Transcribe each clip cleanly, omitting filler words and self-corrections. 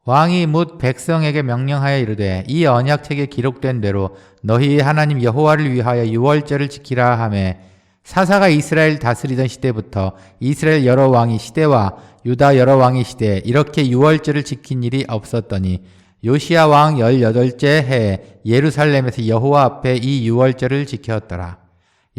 왕이 뭇 백성에게 명령하여 이르되 이 언약책에 기록된 대로 너희 하나님 여호와를 위하여 유월절을 지키라 하매 사사가 이스라엘 다스리던 시대부터 이스라엘 여러 왕이 시대와 유다 여러 왕이 시대에 이렇게 유월절을 지킨 일이 없었더니 요시야 왕 18째 해에 예루살렘에서 여호와 앞에 이 유월절을 지켰더라.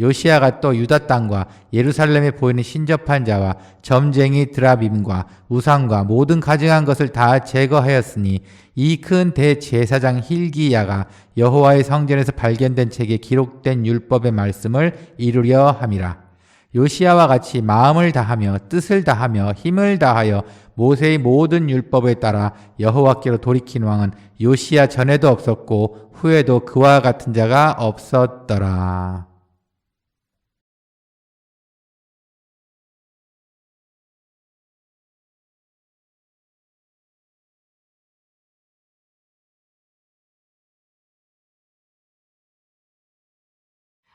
요시야가 또 유다 땅과 예루살렘에 보이는 신접한 자와 점쟁이 드라빔과 우상과 모든 가증한 것을 다 제거하였으니 이 큰 대제사장 힐기야가 여호와의 성전에서 발견된 책에 기록된 율법의 말씀을 이루려 함이라. 요시야와 같이 마음을 다하며 뜻을 다하며 힘을 다하여 모세의 모든 율법에 따라 여호와께로 돌이킨 왕은 요시야 전에도 없었고 후에도 그와 같은 자가 없었더라.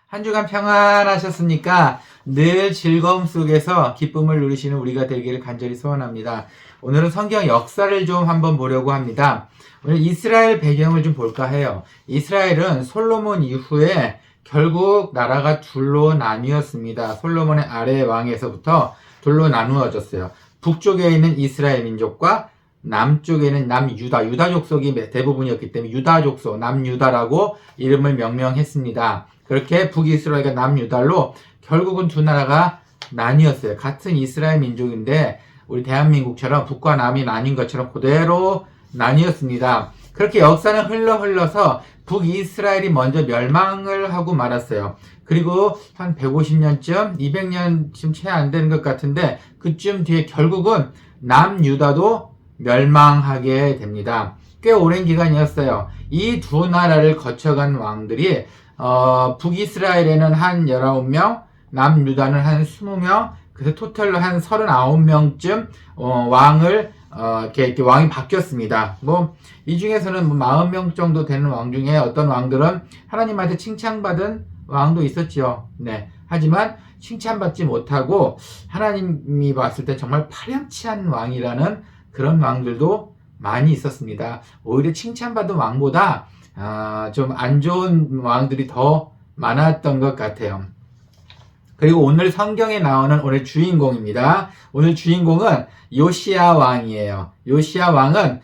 한 주간 평안하셨습니까? 늘 즐거움 속에서 기쁨을 누리시는 우리가 되기를 간절히 소원합니다. 오늘은 성경 역사를 좀 한번 보려고 합니다. 오늘 이스라엘 배경을 좀 볼까 해요. 이스라엘은 솔로몬 이후에 결국 나라가 둘로 나뉘었습니다. 솔로몬의 아래 왕에서부터 둘로 나누어졌어요. 북쪽에 있는 이스라엘 민족과 남쪽에는 남유다, 유다 족속이 대부분이었기 때문에 유다 족속, 남유다라고 이름을 명명했습니다. 그렇게 북이스라엘과 남유다로 결국은 두 나라가 나뉘었어요. 같은 이스라엘 민족인데 우리 대한민국처럼 북과 남이 나뉜 것처럼 그대로 나뉘었습니다. 그렇게 역사는 흘러서 북이스라엘이 먼저 멸망을 하고 말았어요. 그리고 한 150년쯤, 200년쯤 채 안 되는 것 같은데 그쯤 뒤에 결국은 남유다도 멸망하게 됩니다. 꽤 오랜 기간이었어요. 이 두 나라를 거쳐간 왕들이 북이스라엘에는 한 19명, 남유다는 한 20명, 그래서 토탈로 한 39명쯤 이렇게 왕이 바뀌었습니다. 이 중에서는 40명 정도 되는 왕 중에 어떤 왕들은 하나님한테 칭찬받은 왕도 있었죠. 네. 하지만 칭찬받지 못하고 하나님이 봤을 때 정말 파렴치한 왕이라는 그런 왕들도 많이 있었습니다. 오히려 칭찬받은 왕보다 좀 안 좋은 왕들이 더 많았던 것 같아요. 그리고 오늘 성경에 나오는 오늘 주인공입니다. 오늘 주인공은 요시야 왕이에요. 요시야 왕은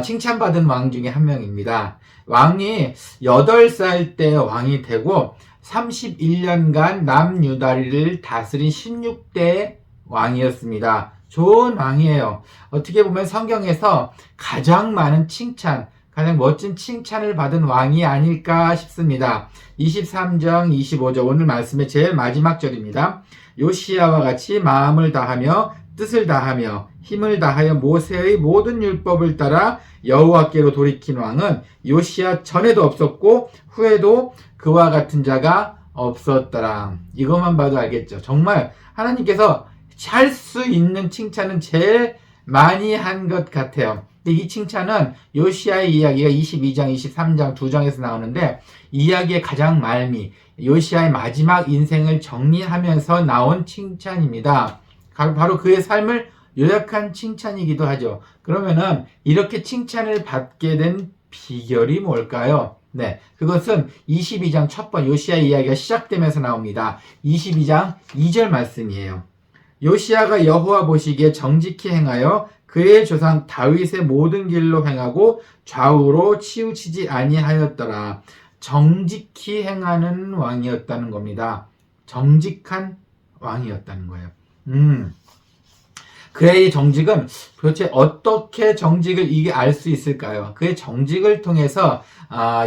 칭찬받은 왕 중에 한 명입니다. 왕이 8살 때 왕이 되고 31년간 남유다를 다스린 16대 왕이었습니다. 좋은 왕이에요. 어떻게 보면 성경에서 가장 많은 칭찬, 가장 멋진 칭찬을 받은 왕이 아닐까 싶습니다. 23장, 25절 오늘 말씀의 제일 마지막 절입니다. 요시야와 같이 마음을 다하며 뜻을 다하며 힘을 다하여 모세의 모든 율법을 따라 여호와께로 돌이킨 왕은 요시야 전에도 없었고 후에도 그와 같은 자가 없었더라. 이것만 봐도 알겠죠. 정말 하나님께서 할 수 있는 칭찬은 제일 많이 한 것 같아요. 근데 이 칭찬은 요시야의 이야기가 22장, 23장 두 장에서 나오는데 이야기의 가장 말미, 요시야의 마지막 인생을 정리하면서 나온 칭찬입니다. 바로 그의 삶을 요약한 칭찬이기도 하죠. 그러면은 이렇게 칭찬을 받게 된 비결이 뭘까요? 네, 그것은 22장 첫 번 요시야의 이야기가 시작되면서 나옵니다. 22장 2절 말씀이에요. 요시야가 여호와 보시기에 정직히 행하여 그의 조상 다윗의 모든 길로 행하고 좌우로 치우치지 아니하였더라. 정직히 행하는 왕이었다는 겁니다. 정직한 왕이었다는 거예요. 그의 정직은 도대체 어떻게 정직을 이게 알 수 있을까요? 그의 정직을 통해서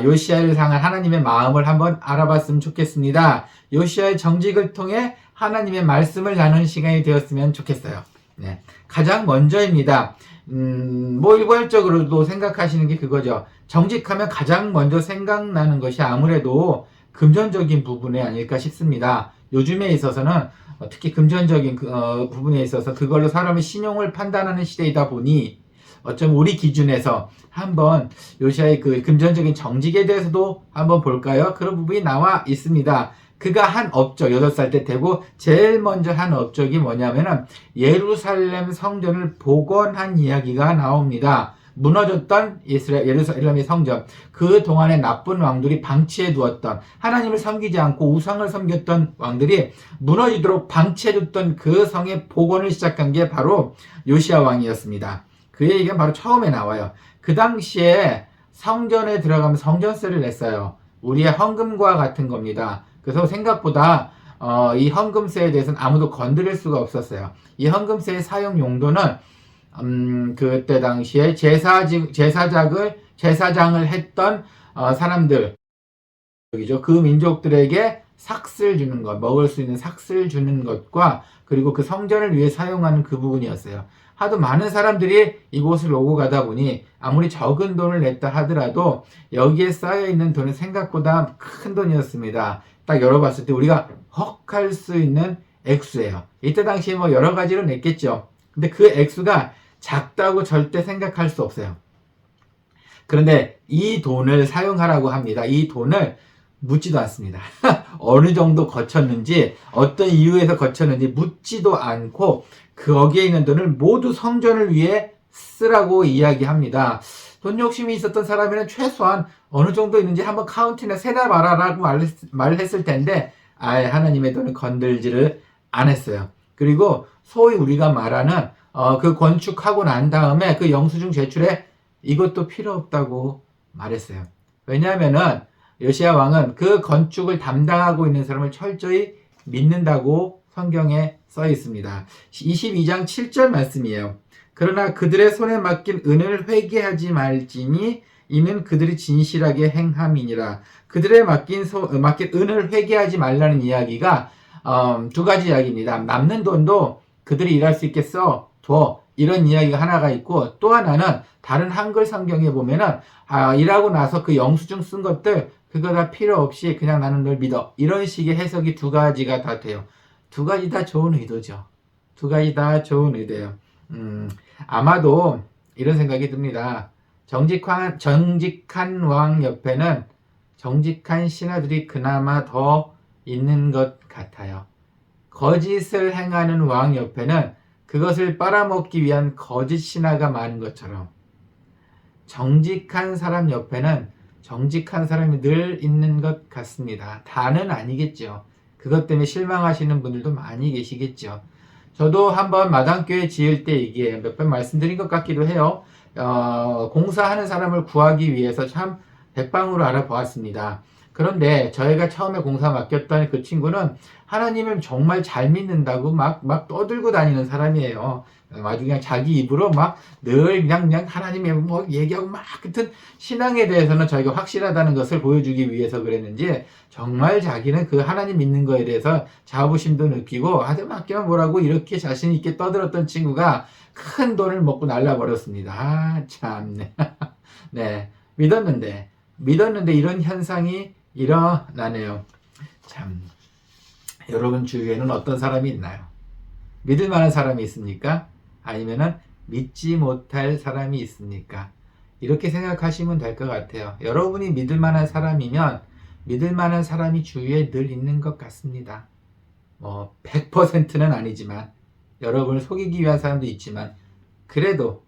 요시야를 향한 하나님의 마음을 한번 알아봤으면 좋겠습니다. 요시야의 정직을 통해 하나님의 말씀을 나누는 시간이 되었으면 좋겠어요. 네. 가장 먼저입니다. 일괄적으로도 생각하시는 게 그거죠. 정직하면 가장 먼저 생각나는 것이 아무래도 금전적인 부분이 아닐까 싶습니다. 요즘에 있어서는 특히 금전적인 부분에 있어서 그걸로 사람의 신용을 판단하는 시대이다 보니 어쩌면 우리 기준에서 한번 요시야의 그 금전적인 정직에 대해서도 한번 볼까요? 그런 부분이 나와 있습니다. 그가 한 업적, 8살 때 되고 제일 먼저 한 업적이 뭐냐면은 예루살렘 성전을 복원한 이야기가 나옵니다. 무너졌던 예루살렘의 성전, 그 동안에 나쁜 왕들이 방치해 두었던, 하나님을 섬기지 않고 우상을 섬겼던 왕들이 무너지도록 방치해 뒀던 그 성의 복원을 시작한 게 바로 요시야 왕이었습니다. 그의 얘기는 바로 처음에 나와요. 그 당시에 성전에 들어가면 성전세를 냈어요. 우리의 헌금과 같은 겁니다. 그래서 생각보다 이 헌금세에 대해서는 아무도 건드릴 수가 없었어요. 이 헌금세의 사용 용도는 그때 당시에 제사장을 했던 사람들, 그 민족들에게 삭슬 주는 것, 먹을 수 있는 삭슬 주는 것과 그리고 그 성전을 위해 사용하는 그 부분이었어요. 하도 많은 사람들이 이곳을 오고 가다 보니 아무리 적은 돈을 냈다 하더라도 여기에 쌓여있는 돈은 생각보다 큰 돈이었습니다. 딱 열어봤을 때 우리가 헉 할 수 있는 액수예요. 이때 당시에 뭐 여러 가지로 냈겠죠. 근데 그 액수가 작다고 절대 생각할 수 없어요. 그런데 이 돈을 사용하라고 합니다. 이 돈을 묻지도 않습니다. 어느 정도 거쳤는지, 어떤 이유에서 거쳤는지 묻지도 않고 거기에 있는 돈을 모두 성전을 위해 쓰라고 이야기합니다. 돈 욕심이 있었던 사람이면 최소한 어느 정도 있는지 한번 카운트나 세나 봐라라고 말했을 텐데 아예 하나님의 돈을 건들지를 않았어요. 그리고 소위 우리가 말하는 그 건축하고 난 다음에 그 영수증 제출에 이것도 필요 없다고 말했어요. 왜냐하면은 요시야 왕은 그 건축을 담당하고 있는 사람을 철저히 믿는다고 성경에 써 있습니다. 22장 7절 말씀이에요. 그러나 그들의 손에 맡긴 은을 회개하지 말지니 이는 그들이 진실하게 행함이니라. 그들의 맡긴 은을 회개하지 말라는 이야기가 두 가지 이야기입니다. 남는 돈도 그들이 일할 수 있게 둬. 이런 이야기가 하나가 있고, 또 하나는 다른 한글 성경에 보면은 일하고 나서 그 영수증 쓴 것들 그거 다 필요 없이 그냥 나는 널 믿어. 이런 식의 해석이 두 가지가 다 돼요. 두 가지 다 좋은 의도죠. 두 가지 다 좋은 의도예요. 아마도 이런 생각이 듭니다. 정직한 왕 옆에는 정직한 신하들이 그나마 더 있는 것 같아요. 거짓을 행하는 왕 옆에는 그것을 빨아먹기 위한 거짓 신하가 많은 것처럼 정직한 사람 옆에는 정직한 사람이 늘 있는 것 같습니다. 다는 아니겠죠. 그것 때문에 실망하시는 분들도 많이 계시겠죠. 저도 한번 마당교회 지을 때 이게 몇 번 말씀드린 것 같기도 해요. 공사하는 사람을 구하기 위해서 참 백방으로 알아보았습니다. 그런데 저희가 처음에 공사 맡겼던 그 친구는 하나님을 정말 잘 믿는다고 막 떠들고 다니는 사람이에요. 아주 그냥 자기 입으로 막 늘 그냥 하나님의 뭐 얘기하고 막 하여튼 신앙에 대해서는 저희가 확실하다는 것을 보여주기 위해서 그랬는지 정말 자기는 그 하나님 믿는 거에 대해서 자부심도 느끼고 아주 맡기면 뭐라고 이렇게 자신 있게 떠들었던 친구가 큰 돈을 먹고 날라버렸습니다. 아, 참네. 네. 믿었는데 이런 현상이 일어나네요. 참. 여러분 주위에는 어떤 사람이 있나요? 믿을 만한 사람이 있습니까? 아니면은 믿지 못할 사람이 있습니까? 이렇게 생각하시면 될 것 같아요. 여러분이 믿을 만한 사람이면 믿을 만한 사람이 주위에 늘 있는 것 같습니다. 100%는 아니지만 여러분을 속이기 위한 사람도 있지만 그래도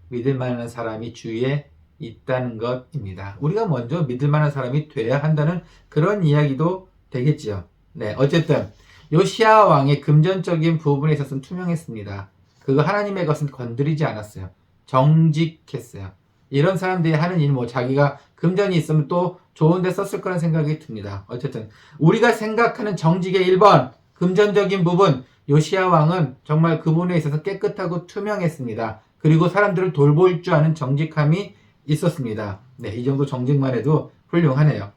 믿을 만한 사람이 주위에 있다는 것입니다. 우리가 먼저 믿을 만한 사람이 돼야 한다는 그런 이야기도 되겠지요. 네, 어쨌든 요시야 왕의 금전적인 부분에 있어서는 투명했습니다. 그거 하나님의 것은 건드리지 않았어요. 정직했어요. 이런 사람들이 하는 일, 자기가 금전이 있으면 또 좋은 데 썼을 거라는 생각이 듭니다. 어쨌든 우리가 생각하는 정직의 1번 금전적인 부분, 요시야 왕은 정말 그 부분에 있어서 깨끗하고 투명했습니다. 그리고 사람들을 돌볼 줄 아는 정직함이 있었습니다. 네, 이 정도 정직만 해도 훌륭하네요.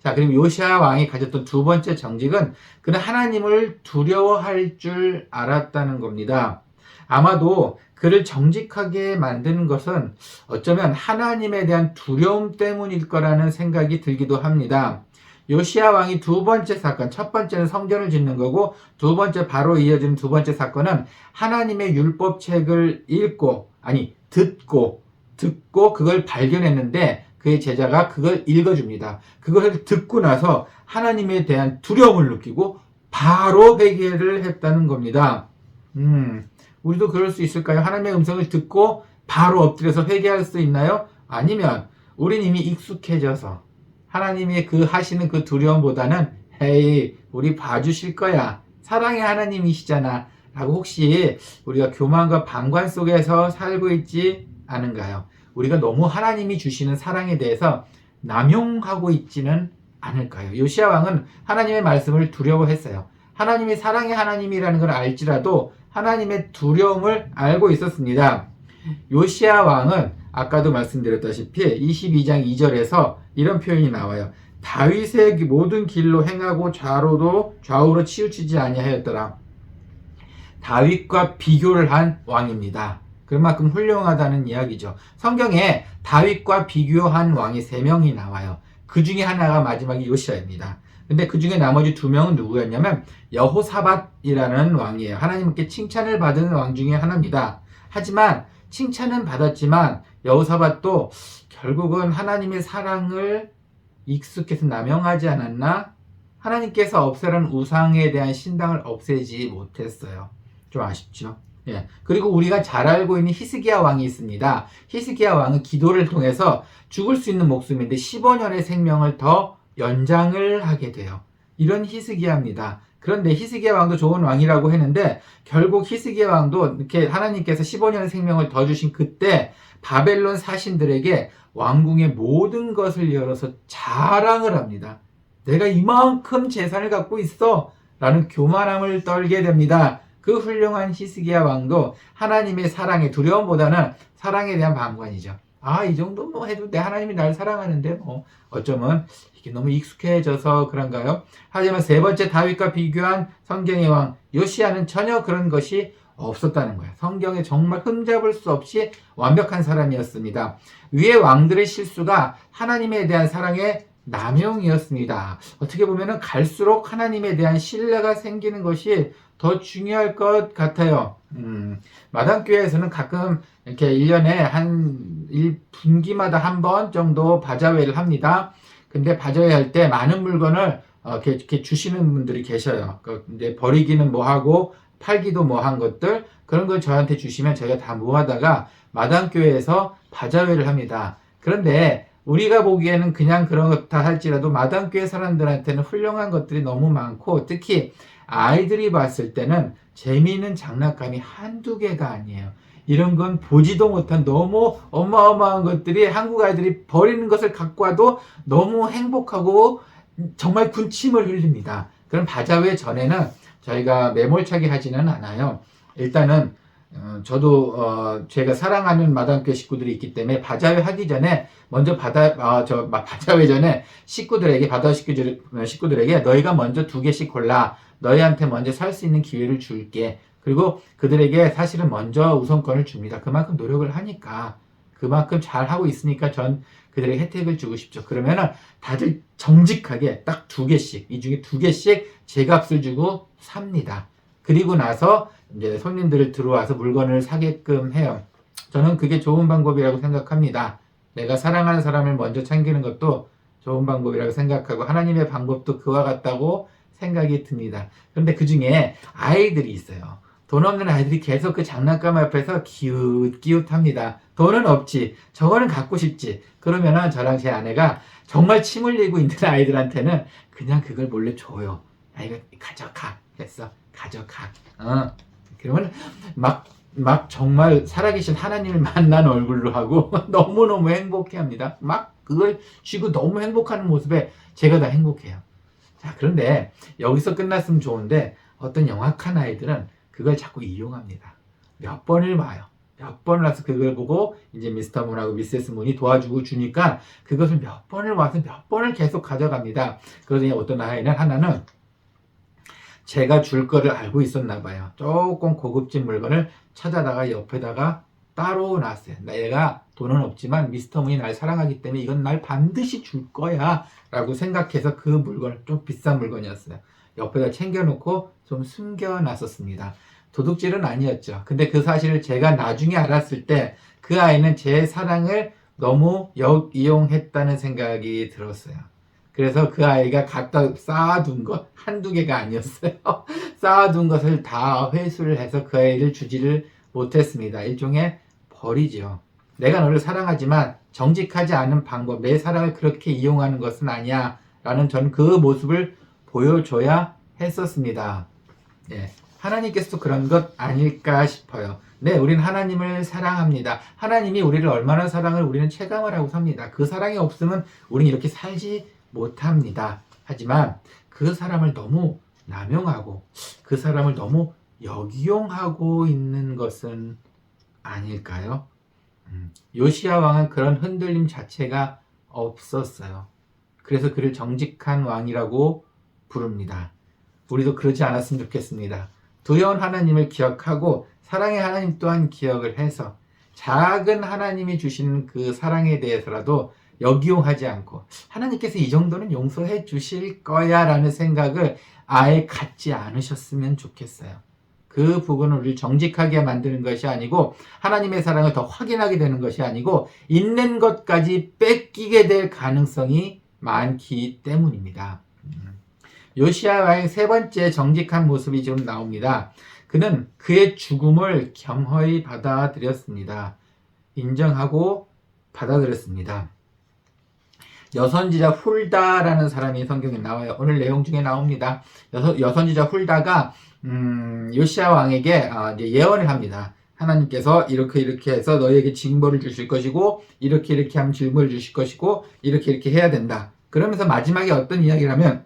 자, 그리고 요시야 왕이 가졌던 두 번째 정직은 그는 하나님을 두려워할 줄 알았다는 겁니다. 아마도 그를 정직하게 만드는 것은 어쩌면 하나님에 대한 두려움 때문일 거라는 생각이 들기도 합니다. 요시야 왕이 두 번째 사건, 첫 번째는 성전을 짓는 거고 두 번째 바로 이어지는 두 번째 사건은 하나님의 율법책을 듣고 그걸 발견했는데 그의 제자가 그걸 읽어줍니다. 그것을 듣고 나서 하나님에 대한 두려움을 느끼고 바로 회개를 했다는 겁니다. 우리도 그럴 수 있을까요? 하나님의 음성을 듣고 바로 엎드려서 회개할 수 있나요? 아니면 우린 이미 익숙해져서 하나님이 그 하시는 그 두려움보다는 헤이 우리 봐주실 거야 사랑의 하나님이시잖아 라고 혹시 우리가 교만과 방관 속에서 살고 있지 않은가요? 우리가 너무 하나님이 주시는 사랑에 대해서 남용하고 있지는 않을까요? 요시야 왕은 하나님의 말씀을 두려워했어요. 하나님이 사랑의 하나님이라는 걸 알지라도 하나님의 두려움을 알고 있었습니다. 요시야 왕은 아까도 말씀드렸다시피 22장 2절에서 이런 표현이 나와요. 다윗의 모든 길로 행하고 좌우로 치우치지 아니하였더라. 다윗과 비교를 한 왕입니다. 그만큼 훌륭하다는 이야기죠. 성경에 다윗과 비교한 왕이 3명이 나와요. 그 중에 하나가 마지막에 요시야입니다. 근데 그 중에 나머지 2명은 누구였냐면 여호사밧이라는 왕이에요. 하나님께 칭찬을 받은 왕 중에 하나입니다. 하지만 칭찬은 받았지만 여호사밧도 결국은 하나님의 사랑을 익숙해서 남용하지 않았나? 하나님께서 없애라는 우상에 대한 신당을 없애지 못했어요. 좀 아쉽죠? 예. 그리고 우리가 잘 알고 있는 히스기야 왕이 있습니다. 히스기야 왕은 기도를 통해서 죽을 수 있는 목숨인데 15년의 생명을 더 연장을 하게 돼요. 이런 히스기야입니다. 그런데 히스기야 왕도 좋은 왕이라고 했는데 결국 히스기야 왕도 이렇게 하나님께서 15년의 생명을 더 주신 그때 바벨론 사신들에게 왕궁의 모든 것을 열어서 자랑을 합니다. 내가 이만큼 재산을 갖고 있어 라는 교만함을 떨게 됩니다. 그 훌륭한 히스기야 왕도 하나님의 사랑의 두려움보다는 사랑에 대한 방관이죠. 이 정도 뭐 해도 내 하나님이 날 사랑하는데 뭐 어쩌면 이게 너무 익숙해져서 그런가요? 하지만 3번째 다윗과 비교한 성경의 왕 요시야는 전혀 그런 것이 없었다는 거예요. 성경에 정말 흠잡을 수 없이 완벽한 사람이었습니다. 위의 왕들의 실수가 하나님에 대한 사랑의 남용이었습니다. 어떻게 보면 갈수록 하나님에 대한 신뢰가 생기는 것이 더 중요할 것 같아요. 마당교회에서는 가끔 이렇게 1년에 한 1분기마다 한 번 정도 바자회를 합니다. 근데 바자회 할 때 많은 물건을 이렇게 주시는 분들이 계셔요. 이제 버리기는 뭐 하고 팔기도 뭐 한 것들 그런 걸 저한테 주시면 저희가 다 모아다가 마당교회에서 바자회를 합니다. 그런데 우리가 보기에는 그냥 그런 것 다 할지라도 마당교회 사람들한테는 훌륭한 것들이 너무 많고 특히 아이들이 봤을 때는 재미있는 장난감이 한두 개가 아니에요. 이런 건 보지도 못한 너무 어마어마한 것들이 한국 아이들이 버리는 것을 갖고 와도 너무 행복하고 정말 군침을 흘립니다. 그럼 바자회 전에는 저희가 매몰차게 하지는 않아요. 일단은 저도 제가 사랑하는 마당교회 식구들이 있기 때문에 바자회 하기 전에 먼저 바자회 전에 식구들에게 너희가 먼저 2개씩 골라 너희한테 먼저 살 수 있는 기회를 줄게. 그리고 그들에게 사실은 먼저 우선권을 줍니다. 그만큼 노력을 하니까 그만큼 잘하고 있으니까 전 그들에게 혜택을 주고 싶죠. 그러면은 다들 정직하게 딱 2개씩 이 중에 2개씩 제값을 주고 삽니다. 그리고 나서 이제 손님들 들어와서 물건을 사게끔 해요. 저는 그게 좋은 방법이라고 생각합니다. 내가 사랑하는 사람을 먼저 챙기는 것도 좋은 방법이라고 생각하고 하나님의 방법도 그와 같다고 생각이 듭니다. 그런데 그 중에 아이들이 있어요. 돈 없는 아이들이 계속 그 장난감 앞에서 기웃기웃합니다. 돈은 없지. 저거는 갖고 싶지. 그러면은 저랑 제 아내가 정말 침 흘리고 있는 아이들한테는 그냥 그걸 몰래 줘요. 이거 가져가. 됐어. 가져가. 그러면 막 정말 살아계신 하나님을 만난 얼굴로 하고 너무너무 행복해 합니다. 막 그걸 쥐고 너무 행복하는 모습에 제가 다 행복해요. 자, 그런데 여기서 끝났으면 좋은데 어떤 영악한 아이들은 그걸 자꾸 이용합니다. 몇 번을 와요. 몇 번을 와서 그걸 보고 이제 미스터 문하고 미세스 문이 도와주고 주니까 그것을 몇 번을 와서 몇 번을 계속 가져갑니다. 그러더니 어떤 아이는 하나는 제가 줄 거를 알고 있었나 봐요. 조금 고급진 물건을 찾아다가 옆에다가 따로 놨어요. 내가 돈은 없지만 미스터 문이 날 사랑하기 때문에 이건 날 반드시 줄 거야 라고 생각해서 그 물건을 좀 비싼 물건이었어요. 옆에다 챙겨놓고 좀 숨겨놨었습니다. 도둑질은 아니었죠. 근데 그 사실을 제가 나중에 알았을 때 그 아이는 제 사랑을 너무 역이용했다는 생각이 들었어요. 그래서 그 아이가 갖다 쌓아둔 것 한두 개가 아니었어요. 쌓아둔 것을 다 회수를 해서 그 아이를 주지를 못했습니다. 일종의 버리지요. 내가 너를 사랑하지만 정직하지 않은 방법, 내 사랑을 그렇게 이용하는 것은 아니야 라는 저는 그 모습을 보여줘야 했었습니다. 예, 하나님께서도 그런 것 아닐까 싶어요. 네, 우리는 하나님을 사랑합니다. 하나님이 우리를 얼마나 사랑을 우리는 체감을 하고 삽니다. 그 사랑이 없으면 우리는 이렇게 살지 못합니다. 하지만 그 사람을 너무 남용하고 그 사람을 너무 역이용하고 있는 것은 아닐까요? 요시야 왕은 그런 흔들림 자체가 없었어요. 그래서 그를 정직한 왕이라고 부릅니다. 우리도 그러지 않았으면 좋겠습니다. 두려운 하나님을 기억하고 사랑의 하나님 또한 기억을 해서 작은 하나님이 주시는 그 사랑에 대해서라도 역이용하지 않고 하나님께서 이 정도는 용서해 주실 거야 라는 생각을 아예 갖지 않으셨으면 좋겠어요. 그 부분을 우리를 정직하게 만드는 것이 아니고 하나님의 사랑을 더 확인하게 되는 것이 아니고 있는 것까지 뺏기게 될 가능성이 많기 때문입니다. 요시야 왕의 세 번째 정직한 모습이 좀 나옵니다. 그는 그의 죽음을 겸허히 받아들였습니다. 인정하고 받아들였습니다. 여선지자 훌다라는 사람이 성경에 나와요. 오늘 내용 중에 나옵니다. 여선지자 훌다가 요시야 왕에게 예언을 합니다. 하나님께서 이렇게 해서 너에게 징벌을 주실 것이고 이렇게 하면 징벌을 주실 것이고 이렇게 해야 된다. 그러면서 마지막에 어떤 이야기를 하면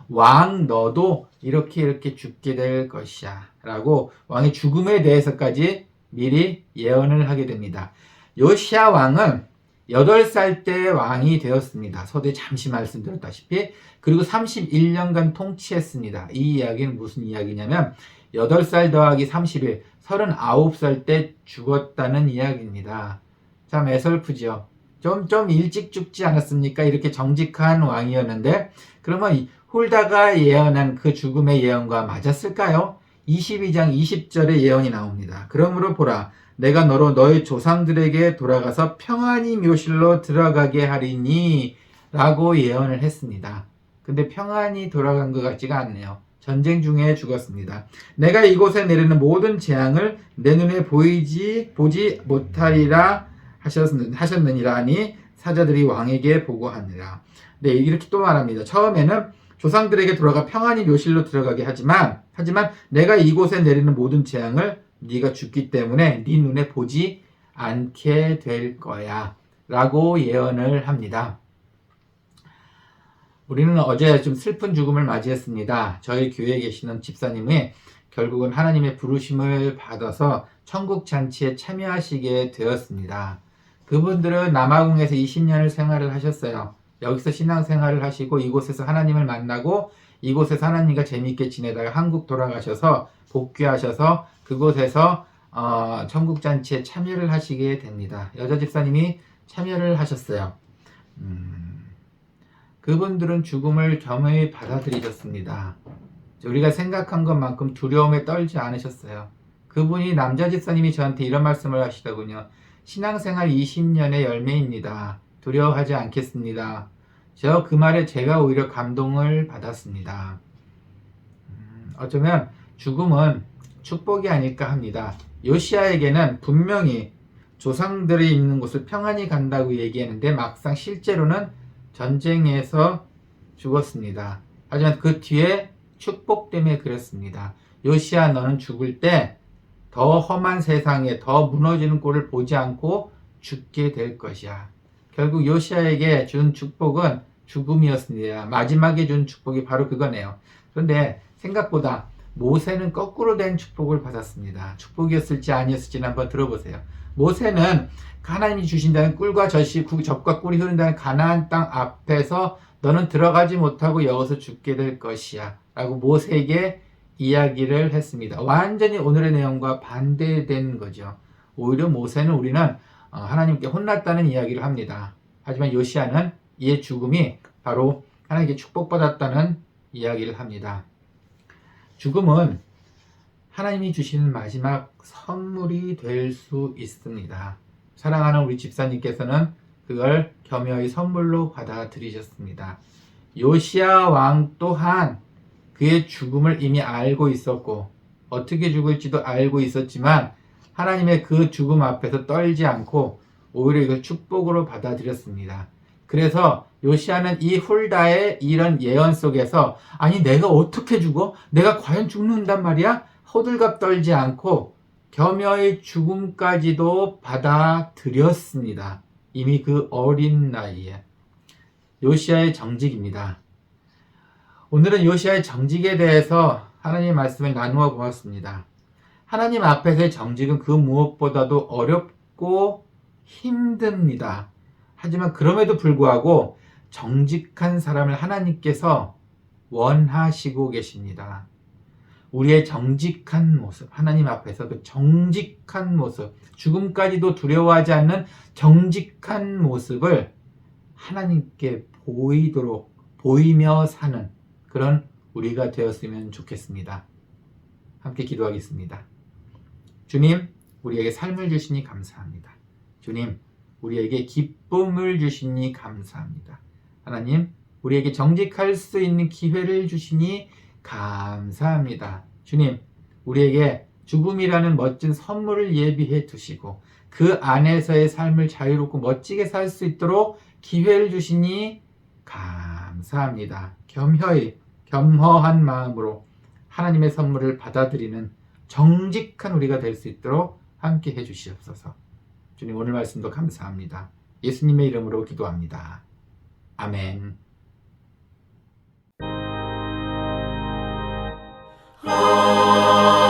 왕 너도 이렇게 죽게 될 것이야 라고 왕의 죽음에 대해서까지 미리 예언을 하게 됩니다. 요시야 왕은 8살 때 왕이 되었습니다. 서두에 잠시 말씀드렸다시피. 그리고 31년간 통치했습니다. 이 이야기는 무슨 이야기냐면 8살 더하기 31, 39살 때 죽었다는 이야기입니다. 참 애설프죠. 좀 일찍 죽지 않았습니까? 이렇게 정직한 왕이었는데 그러면 훌다가 예언한 그 죽음의 예언과 맞았을까요? 22장 20절에 예언이 나옵니다. 그러므로 보라, 내가 너로 너의 조상들에게 돌아가서 평안히 묘실로 들어가게 하리니 라고 예언을 했습니다. 근데 평안히 돌아간 것 같지가 않네요. 전쟁 중에 죽었습니다. 내가 이곳에 내리는 모든 재앙을 내 눈에 보지 못하리라 하셨느니라 하니 사자들이 왕에게 보고하니라. 네, 이렇게 또 말합니다. 처음에는 조상들에게 돌아가 평안히 묘실로 들어가게 하지만 내가 이곳에 내리는 모든 재앙을 네가 죽기 때문에 네 눈에 보지 않게 될 거야 라고 예언을 합니다. 우리는 어제 좀 슬픈 죽음을 맞이했습니다. 저희 교회에 계시는 집사님이 결국은 하나님의 부르심을 받아서 천국 잔치에 참여하시게 되었습니다. 그분들은 남아공에서 20년을 생활을 하셨어요. 여기서 신앙생활을 하시고 이곳에서 하나님을 만나고 이곳에서 하나님과 재미있게 지내다가 한국 돌아가셔서 복귀하셔서 그곳에서 천국잔치에 참여를 하시게 됩니다. 여자 집사님이 참여를 하셨어요. 그분들은 죽음을 겸허히 받아들이셨습니다. 우리가 생각한 것만큼 두려움에 떨지 않으셨어요. 그분이 남자 집사님이 저한테 이런 말씀을 하시더군요. 신앙생활 20년의 열매입니다. 두려워하지 않겠습니다. 그 말에 제가 오히려 감동을 받았습니다. 어쩌면 죽음은 축복이 아닐까 합니다. 요시야에게는 분명히 조상들이 있는 곳을 평안히 간다고 얘기했는데 막상 실제로는 전쟁에서 죽었습니다. 하지만 그 뒤에 축복 때문에 그랬습니다. 요시야 너는 죽을 때 더 험한 세상에 더 무너지는 꼴을 보지 않고 죽게 될 것이야. 결국 요시야에게 준 축복은 죽음이었습니다. 마지막에 준 축복이 바로 그거네요. 그런데 생각보다 모세는 거꾸로 된 축복을 받았습니다. 축복이었을지 아니었을지는 한번 들어보세요. 모세는 하나님이 주신다는 꿀과 젖과 꿀이 흐른다는 가나안 땅 앞에서 너는 들어가지 못하고 여기서 죽게 될 것이야 라고 모세에게 이야기를 했습니다. 완전히 오늘의 내용과 반대된 거죠. 오히려 모세는 우리는 하나님께 혼났다는 이야기를 합니다. 하지만 요시야는 이의 죽음이 바로 하나님께 축복받았다는 이야기를 합니다. 죽음은 하나님이 주시는 마지막 선물이 될 수 있습니다. 사랑하는 우리 집사님께서는 그걸 겸허히 선물로 받아들이셨습니다. 요시야 왕 또한 그의 죽음을 이미 알고 있었고 어떻게 죽을지도 알고 있었지만 하나님의 그 죽음 앞에서 떨지 않고 오히려 이걸 축복으로 받아들였습니다. 그래서 요시아는 이 훌다의 이런 예언 속에서 아니 내가 어떻게 죽어? 내가 과연 죽는단 말이야? 호들갑 떨지 않고 겸허의 죽음까지도 받아들였습니다. 이미 그 어린 나이에. 요시아의 정직입니다. 오늘은 요시아의 정직에 대해서 하나님의 말씀을 나누어 보았습니다. 하나님 앞에서의 정직은 그 무엇보다도 어렵고 힘듭니다. 하지만 그럼에도 불구하고 정직한 사람을 하나님께서 원하시고 계십니다. 우리의 정직한 모습, 하나님 앞에서 그 정직한 모습, 죽음까지도 두려워하지 않는 정직한 모습을 하나님께 보이며 사는 그런 우리가 되었으면 좋겠습니다. 함께 기도하겠습니다. 주님, 우리에게 삶을 주시니 감사합니다. 주님, 우리에게 기쁨을 주시니 감사합니다. 하나님, 우리에게 정직할 수 있는 기회를 주시니 감사합니다. 주님, 우리에게 죽음이라는 멋진 선물을 예비해 두시고 그 안에서의 삶을 자유롭고 멋지게 살 수 있도록 기회를 주시니 감사합니다. 겸허한 마음으로 하나님의 선물을 받아들이는 정직한 우리가 될 수 있도록 함께 해주시옵소서. 주님, 오늘 말씀도 감사합니다. 예수님의 이름으로 기도합니다. 아멘. 아멘.